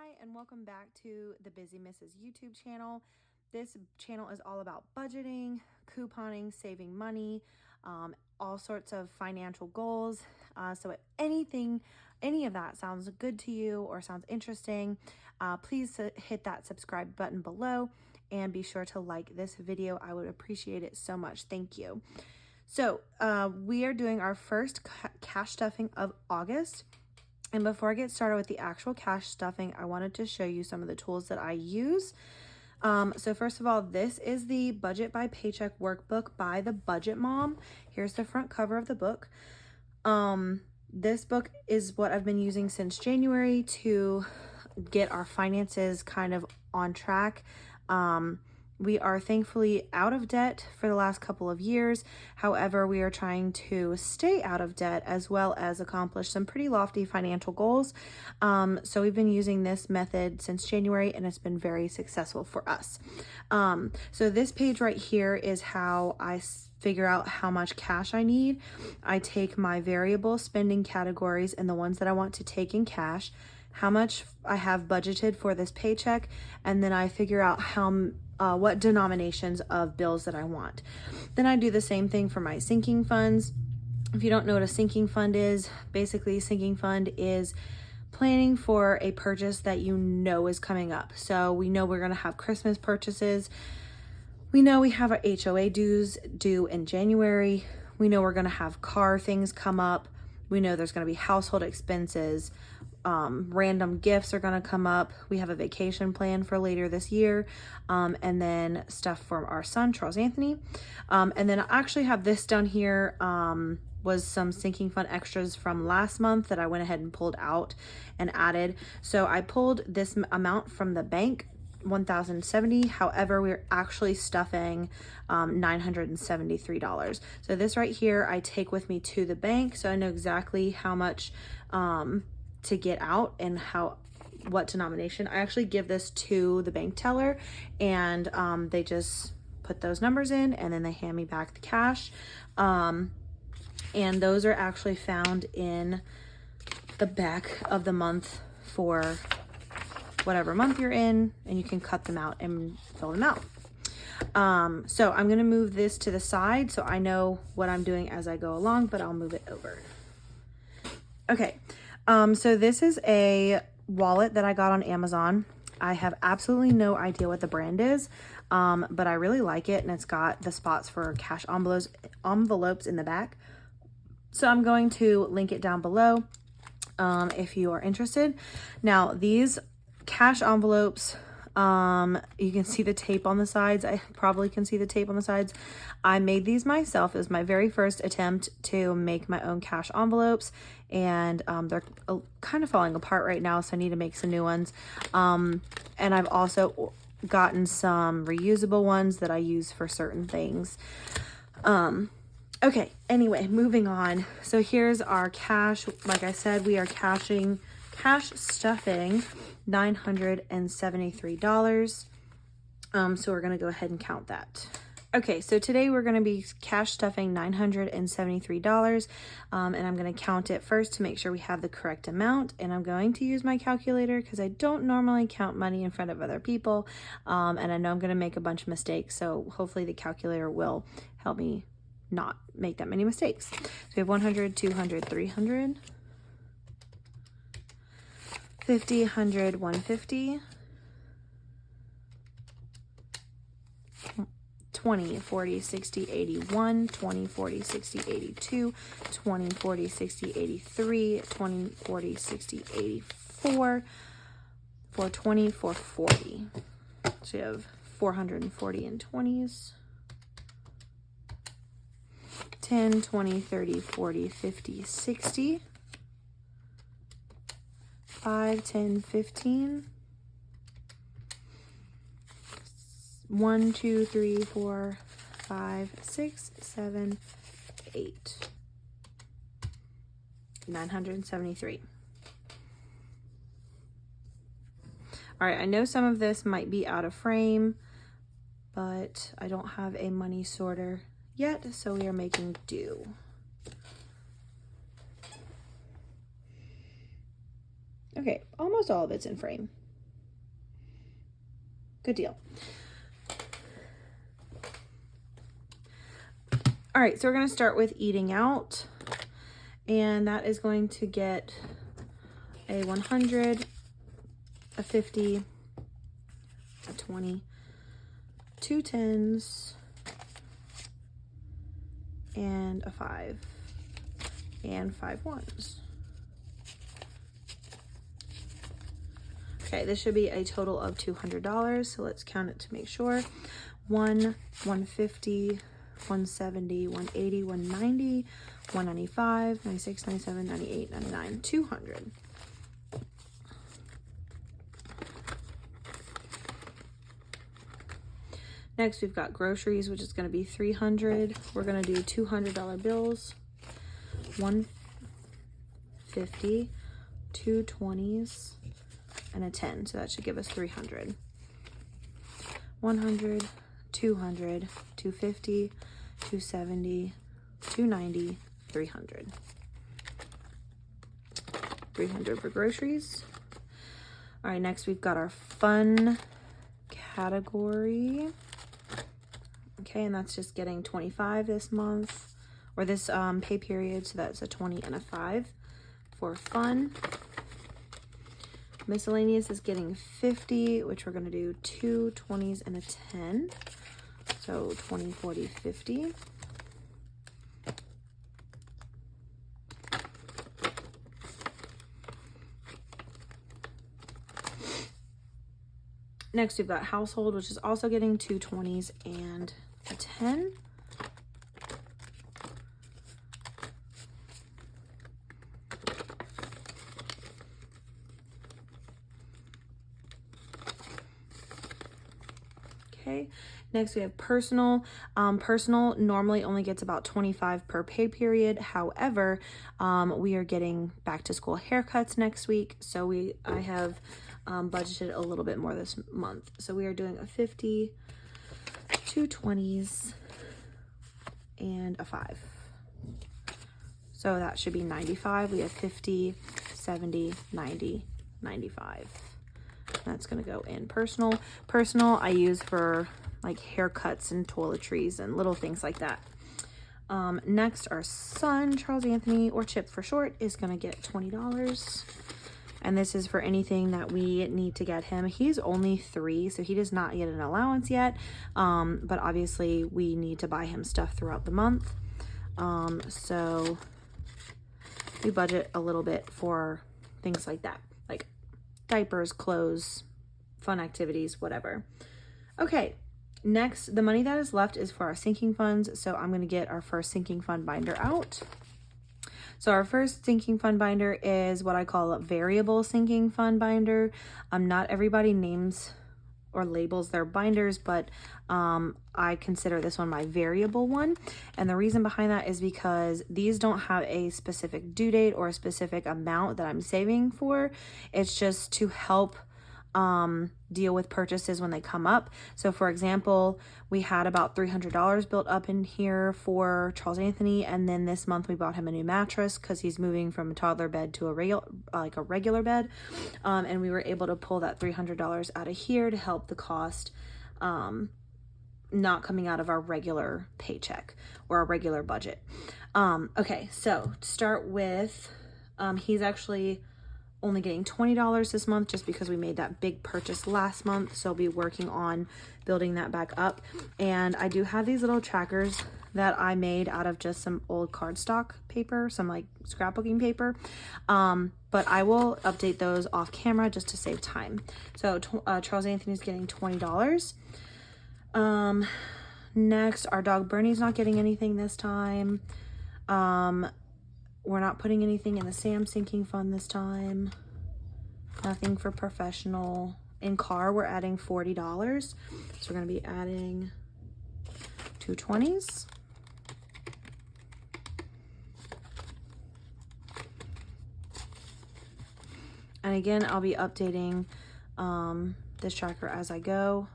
Hi, and welcome back to the Busy Mrs. YouTube channel. This channel is all about budgeting, couponing, saving money, all sorts of financial goals. So if any of that sounds good to you or sounds interesting, please hit that subscribe button below and be sure to like this video. I would appreciate it so much. Thank you. So we are doing our first cash stuffing of August. And before I get started with the actual cash stuffing, I wanted to show you some of the tools that I use. So first of all, this is the Budget by Paycheck workbook by the Budget Mom. Here's the front cover of the book. This book is what I've been using since January to get our finances kind of on track. We are thankfully out of debt for the last couple of years. However, we are trying to stay out of debt as well as accomplish some pretty lofty financial goals. So we've been using this method since January and it's been very successful for us. So this page right here is how I figure out how much cash I need. I take my variable spending categories and the ones that I want to take in cash, how much I have budgeted for this paycheck, and then I figure out what denominations of bills that I want. Then I do the same thing for my sinking funds. If you don't know what a sinking fund is, basically a sinking fund is planning for a purchase that you know is coming up. So we know we're going to have Christmas purchases. We know we have our HOA dues due in January. We know we're going to have car things come up. We know there's going to be household expenses. Random gifts are going to come up. We have a vacation plan for later this year. And then stuff for our son, Charles Anthony. And then I actually have this down here, was some sinking fund extras from last month that I went ahead and pulled out and added. So I pulled this amount from the bank, $1,070. However, we're actually stuffing $973. So this right here, I take with me to the bank. So I know exactly how much, to get out and what denomination. I actually give this to the bank teller and they just put those numbers in and then they hand me back the cash. And those are actually found in the back of the month for whatever month you're in, and you can cut them out and fill them out. So I'm gonna move this to the side so I know what I'm doing as I go along, but I'll move it over. Okay. So this is a wallet that I got on Amazon. I have absolutely no idea what the brand is, but I really like it, and it's got the spots for cash envelopes in the back. So I'm going to link it down below if you are interested. Now, these cash envelopes, you can see the tape on the sides. I probably can see the tape on the sides. I made these myself. It was my very first attempt to make my own cash envelopes, and they're kind of falling apart right now, so I need to make some new ones. And I've also gotten some reusable ones that I use for certain things. Okay, anyway, moving on. So here's our cash. Like I said, we are cash stuffing $973. So we're going to go ahead and count that. Okay, so today we're going to be cash stuffing $973, and I'm going to count it first to make sure we have the correct amount, and I'm going to use my calculator because I don't normally count money in front of other people, and I know I'm going to make a bunch of mistakes, so hopefully the calculator will help me not make that many mistakes. So we have 100, 200, 300, 50, 100, 150, 20, 40, 60, 81, 20, 40, 60, 82, 20, 40, 60, 83, 20, 40, 60, 84, 420, 440. So you have 440 in 20s. 10, 20, 30, 40, 50, 60. 5, 10, 15. 1, 2, 3, 4, 5, 6, 7, 8. 973. All right, I know some of this might be out of frame, but I don't have a money sorter yet, so we are making do. Okay, almost all of it's in frame. Good deal. All right, so we're going to start with eating out, and that is going to get a 100, a 50, a 20, 2 10s, and a 5, and 5 1s. Okay, this should be a total of $200, so let's count it to make sure. 150, 170, 180, 190, 195, 96, 97, 98, 99, 200. Next, we've got groceries, which is going to be $300. We're going to do $200 bills, 150, 2 20s, and a 10. So that should give us 300. 100, 200, 250, 270, 290, 300. 300 for groceries. All right, next we've got our fun category. Okay, and that's just getting 25 this month, or this pay period, so that's a 20 and a 5 for fun. Miscellaneous is getting 50, which we're going to do 2 20s and a 10. So 20, 40, 50. Next, we've got household, which is also getting 2 20s and a 10. Okay, next we have personal. Personal normally only gets about 25 per pay period. However, we are getting back to school haircuts next week, so I have budgeted a little bit more this month. So we are doing a 50, 2 20s, and a 5. So that should be 95. We have 50, 70, 90, 95. That's going to go in personal. Personal I use for like haircuts and toiletries and little things like that. Next, our son, Charles Anthony, or Chip for short, is going to get $20. And this is for anything that we need to get him. He's only 3, so he does not get an allowance yet. But obviously we need to buy him stuff throughout the month. So we budget a little bit for things like that, like diapers, clothes, fun activities, whatever. Okay, next, the money that is left is for our sinking funds. So I'm going to get our first sinking fund binder out. So our first sinking fund binder is what I call a variable sinking fund binder. Not everybody names or labels their binders, but I consider this one my variable one. And the reason behind that is because these don't have a specific due date or a specific amount that I'm saving for. It's just to help deal with purchases when they come up. So for example, we had about $300 built up in here for Charles Anthony, and then this month we bought him a new mattress because he's moving from a toddler bed to a regular bed, and we were able to pull that $300 out of here to help the cost not coming out of our regular paycheck or our regular budget. Okay, so to start with, he's actually only getting $20 this month just because we made that big purchase last month. So I'll be working on building that back up. And I do have these little trackers that I made out of just some old cardstock paper, some like scrapbooking paper. But I will update those off camera just to save time. So Charles Anthony's getting $20. Next, our dog Bernie's not getting anything this time. We're not putting anything in the Sam sinking fund this time. Nothing for professional. In car, we're adding $40. So we're going to be adding 2 20s. And again, I'll be updating this tracker as I go.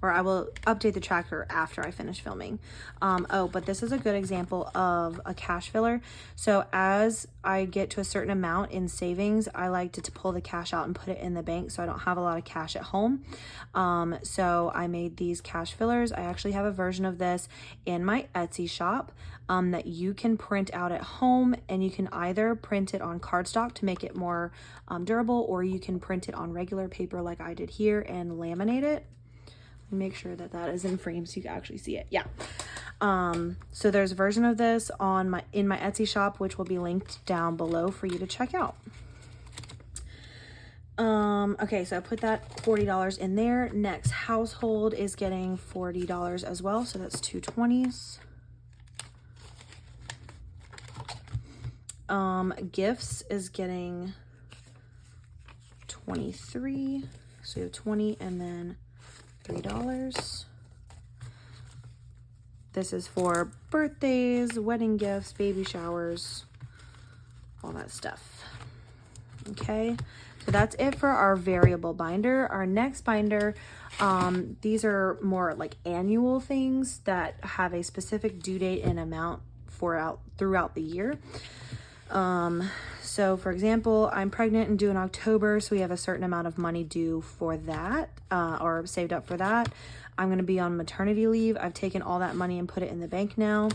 or I will update the tracker after I finish filming. Oh, but this is a good example of a cash filler. So as I get to a certain amount in savings, I like to pull the cash out and put it in the bank so I don't have a lot of cash at home. So I made these cash fillers. I actually have a version of this in my Etsy shop that you can print out at home, and you can either print it on cardstock to make it more durable, or you can print it on regular paper like I did here and laminate it. Make sure that that is in frame so you can actually see it. Yeah. So there's a version of this in my Etsy shop, which will be linked down below for you to check out. Okay, so I put that $40 in there. Next, household is getting $40 as well, so that's 220s. Gifts is getting 23, so you have 20 and then $3. This is for birthdays, wedding gifts, baby showers, all that stuff. Okay, so that's it for our variable binder. Our next binder, these are more like annual things that have a specific due date and amount throughout the year. So for example, I'm pregnant and due in October, so we have a certain amount of money due for that, or saved up for that. I'm going to be on maternity leave. I've taken all that money and put it in the bank now.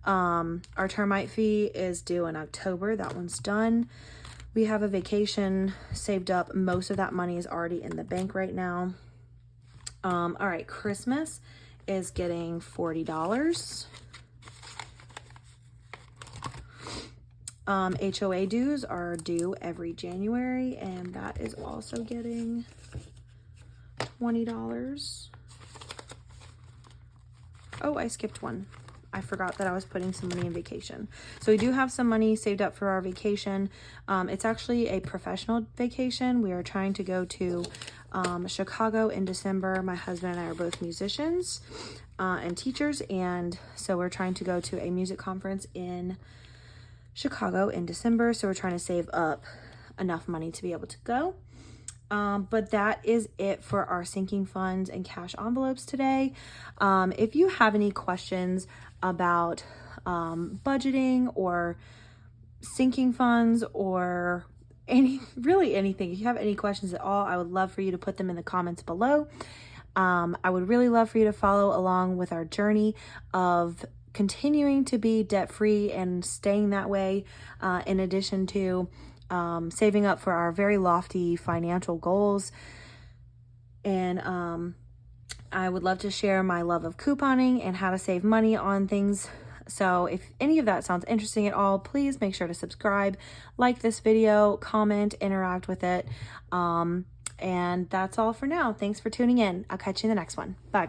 Our termite fee is due in October. That one's done. We have a vacation saved up. Most of that money is already in the bank right now. All right, Christmas is getting $40. HOA dues are due every January, and that is also getting $20. Oh, I skipped one. I forgot that I was putting some money in vacation. So we do have some money saved up for our vacation. It's actually a professional vacation. We are trying to go to Chicago in December. My husband and I are both musicians and teachers, and so we're trying to go to a music conference in Chicago in December, so we're trying to save up enough money to be able to go. But that is it for our sinking funds and cash envelopes today. If you have any questions about budgeting or sinking funds or really anything, if you have any questions at all, I would love for you to put them in the comments below. I would really love for you to follow along with our journey of continuing to be debt-free and staying that way, in addition to saving up for our very lofty financial goals. And I would love to share my love of couponing and how to save money on things. So if any of that sounds interesting at all, please make sure to subscribe, like this video, comment, interact with it. And that's all for now. Thanks for tuning in. I'll catch you in the next one. Bye.